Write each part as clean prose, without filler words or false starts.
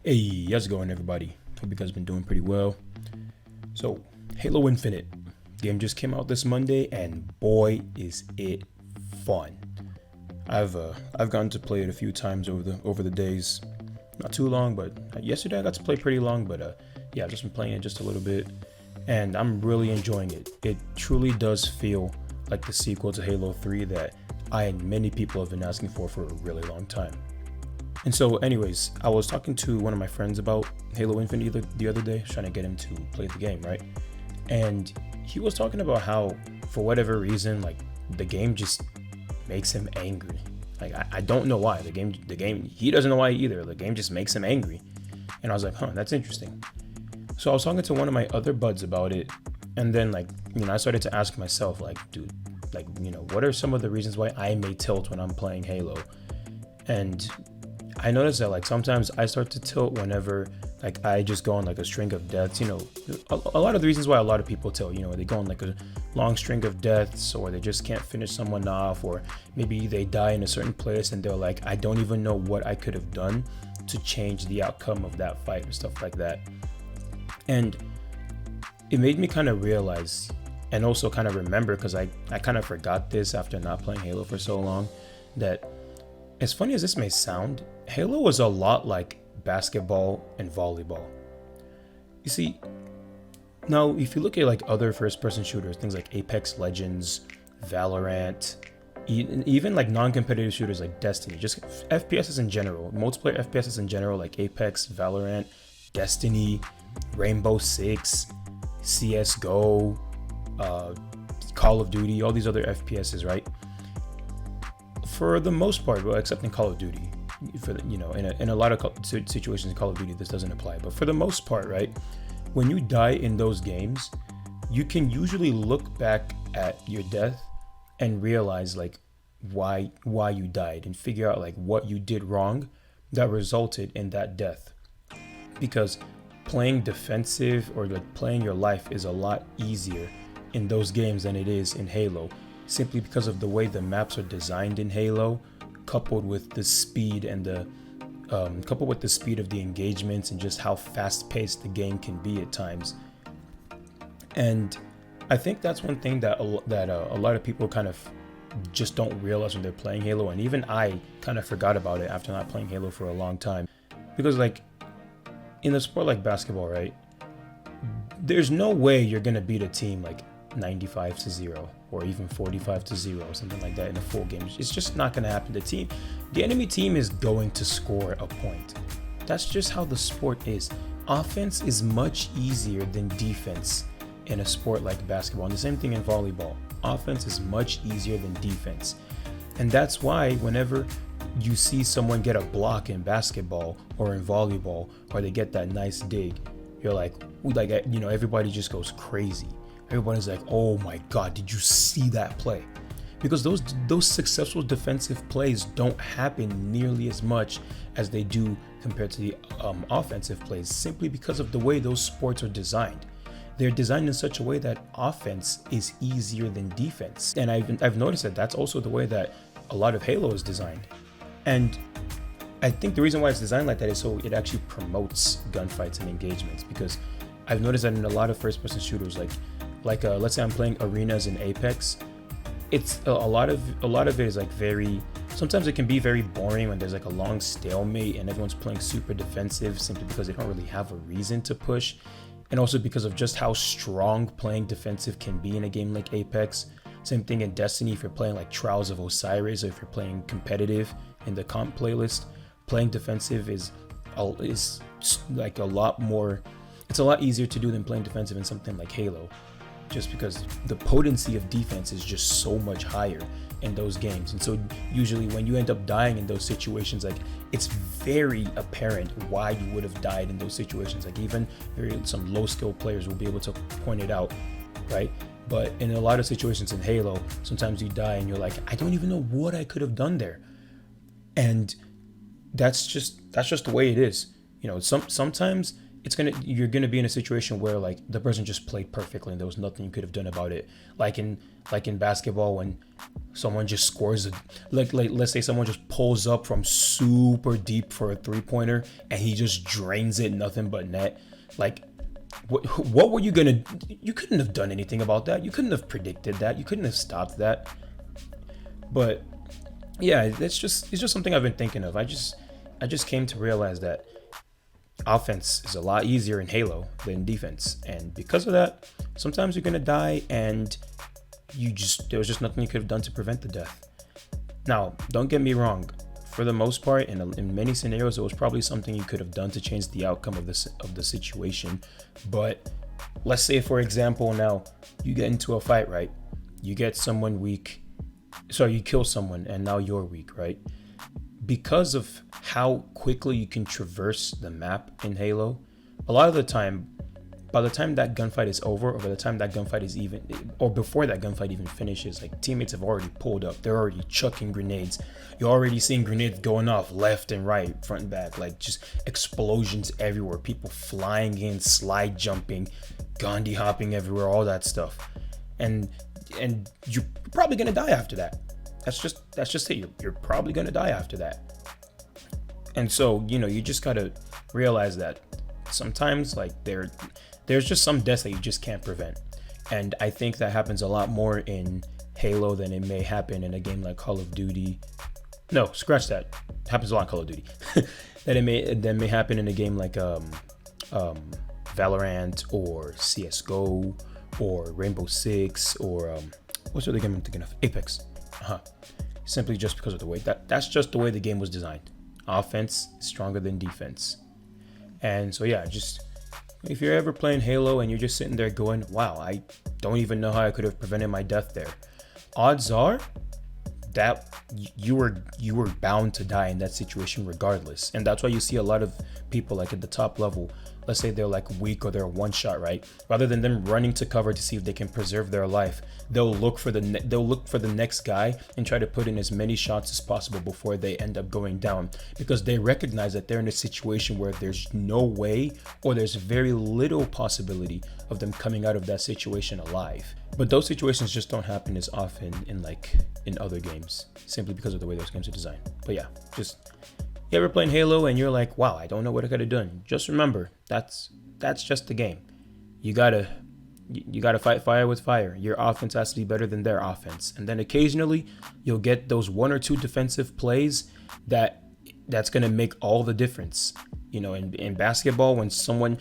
Hey, how's it going, everybody? Hope you guys have been doing pretty well. So, Halo Infinite game just came out this Monday, and boy, is it fun! I've gotten to play it a few times over the days, not too long, but yesterday I got to play pretty long. But yeah, I've just been playing it just a little bit, and I'm really enjoying it. It truly does feel like the sequel to Halo 3 that I and many people have been asking for a really long time. And so, anyways, I was talking to one of my friends about Halo Infinite the other day, trying to get him to play the game, right? And he was talking about how, for whatever reason, like the game just makes him angry. Like I don't know why. The game, he doesn't know why either. The game just makes him angry. And I was like, huh, that's interesting. So I was talking to one of my other buds about it, and then I started to ask myself, like, dude, what are some of the reasons why I may tilt when I'm playing Halo? And I noticed that sometimes I start to tilt whenever I just go on a string of deaths. A lot of the reasons why a lot of people tilt, they go on a long string of deaths, or they just can't finish someone off, or maybe they die in a certain place and they're like, I don't even know what I could have done to change the outcome of that fight or stuff like that. And it made me kind of realize, and also kind of remember, because I kind of forgot this after not playing Halo for so long, that as funny as this may sound, Halo was a lot like basketball and volleyball. You see, now if you look at other first-person shooters, things like Apex Legends, Valorant, even non-competitive shooters like Destiny, just FPSs in general, multiplayer FPSs in general, like Apex, Valorant, Destiny, Rainbow Six, CS:GO, Call of Duty, all these other FPSs, right? For the most part, well, except in Call of Duty, in a lot of situations in Call of Duty, this doesn't apply. But for the most part, right, when you die in those games, you can usually look back at your death and realize why you died, and figure out what you did wrong that resulted in that death. Because playing defensive, or playing your life, is a lot easier in those games than it is in Halo, simply because of the way the maps are designed in Halo, coupled with the speed and coupled with the speed of the engagements, and just how fast-paced the game can be at times. And I think that's one thing that a lot of people kind of just don't realize when they're playing Halo, and even I kind of forgot about it after not playing Halo for a long time. Because in a sport like basketball, right, there's no way you're gonna beat a team 95-0, or even 45-0, or something like that in a full game. It's just not going to happen. The enemy team is going to score a point. That's just how the sport is. Offense is much easier than defense in a sport like basketball, and the same thing in volleyball. Offense is much easier than defense, and that's why whenever you see someone get a block in basketball or in volleyball, or they get that nice dig, you're everybody just goes crazy. Everybody's like, oh my God, did you see that play? Because those successful defensive plays don't happen nearly as much as they do compared to the offensive plays, simply because of the way those sports are designed. They're designed in such a way that offense is easier than defense. And I've noticed that that's also the way that a lot of Halo is designed. And I think the reason why it's designed like that is so it actually promotes gunfights and engagements. Because I've noticed that in a lot of first-person shooters, let's say I'm playing arenas in Apex, it's a lot of it is sometimes it can be very boring when there's a long stalemate and everyone's playing super defensive, simply because they don't really have a reason to push, and also because of just how strong playing defensive can be in a game like Apex. Same thing in Destiny. If you're playing Trials of Osiris, or if you're playing competitive in the comp playlist, playing defensive is a lot more, it's a lot easier to do than playing defensive in something like Halo, just because the potency of defense is just so much higher in those games. And so usually when you end up dying in those situations, it's very apparent why you would have died in those situations. Even some low skill players will be able to point it out, right? But in a lot of situations in Halo, sometimes you die and you're like, I don't even know what I could have done there. And that's just the way it is. Sometimes you're gonna be in a situation where like the person just played perfectly and there was nothing you could have done about it. Like in basketball, when someone just scores like let's say someone just pulls up from super deep for a 3-pointer and he just drains it, nothing but net. Like what were you gonna? You couldn't have done anything about that. You couldn't have predicted that. You couldn't have stopped that. But yeah, it's just something I've been thinking of. I just came to realize that offense is a lot easier in Halo than defense, and because of that, sometimes you're gonna die, and there was just nothing you could have done to prevent the death. Now, don't get me wrong. For the most part, in many scenarios, it was probably something you could have done to change the outcome of the situation. But let's say, for example, now you get into a fight, right? You get someone weak, so you kill someone, and now you're weak, right? Because of how quickly you can traverse the map in Halo, a lot of the time, by the time that gunfight is over, or by the time that gunfight is even, or before that gunfight even finishes, like teammates have already pulled up, they're already chucking grenades. You're already seeing grenades going off left and right, front and back, like just explosions everywhere, people flying in, slide jumping, Gandhi hopping everywhere, all that stuff. And you're probably gonna die after that. That's just it. You're probably gonna die after that. And so, you just gotta realize that sometimes like there's just some deaths that you just can't prevent. And I think that happens a lot more in Halo than it may happen in a game like Call of Duty. No, scratch that. It happens a lot in Call of Duty. that may happen in a game like Valorant or CSGO or Rainbow Six or what's the other game I'm thinking of? Apex. Simply just because of the way that's just the way the game was designed. Offense is stronger than defense. And so yeah, just if you're ever playing Halo and you're just sitting there going, wow, I don't even know how I could have prevented my death there. Odds are that you were bound to die in that situation regardless. And that's why you see a lot of people like at the top level, let's say they're like weak or they're one shot, right? Rather than them running to cover to see if they can preserve their life, they'll look for the next guy and try to put in as many shots as possible before they end up going down, because they recognize that they're in a situation where there's no way, or there's very little possibility of them coming out of that situation alive. But those situations just don't happen as often in other games, simply because of the way those games are designed. But yeah, just you ever playing Halo and you're like, wow, I don't know what I could have done. Just remember, that's just the game. You gotta fight fire with fire. Your offense has to be better than their offense. And then occasionally you'll get those one or two defensive plays that's gonna make all the difference. In basketball, when someone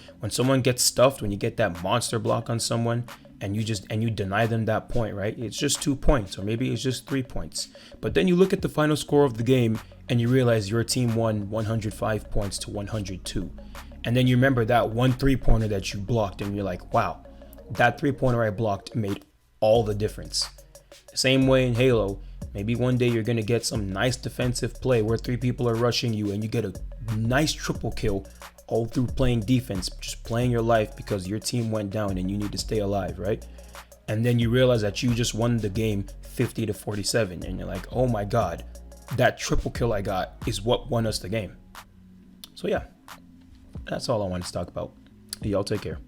gets stuffed, when you get that monster block on someone, and you deny them that point, right? It's just 2 points, or maybe it's just 3 points. But then you look at the final score of the game and you realize your team won 105 points to 102. And then you remember that one 3-pointer that you blocked, and you're like, wow, that 3-pointer I blocked made all the difference. Same way in Halo, maybe one day you're gonna get some nice defensive play where 3 people are rushing you and you get a nice triple kill all through playing defense, just playing your life because your team went down and you need to stay alive, right? And then you realize that you just won the game 50-47, and you're like, oh my God, that triple kill I got is what won us the game. So yeah, that's all I wanted to talk about. Y'all take care.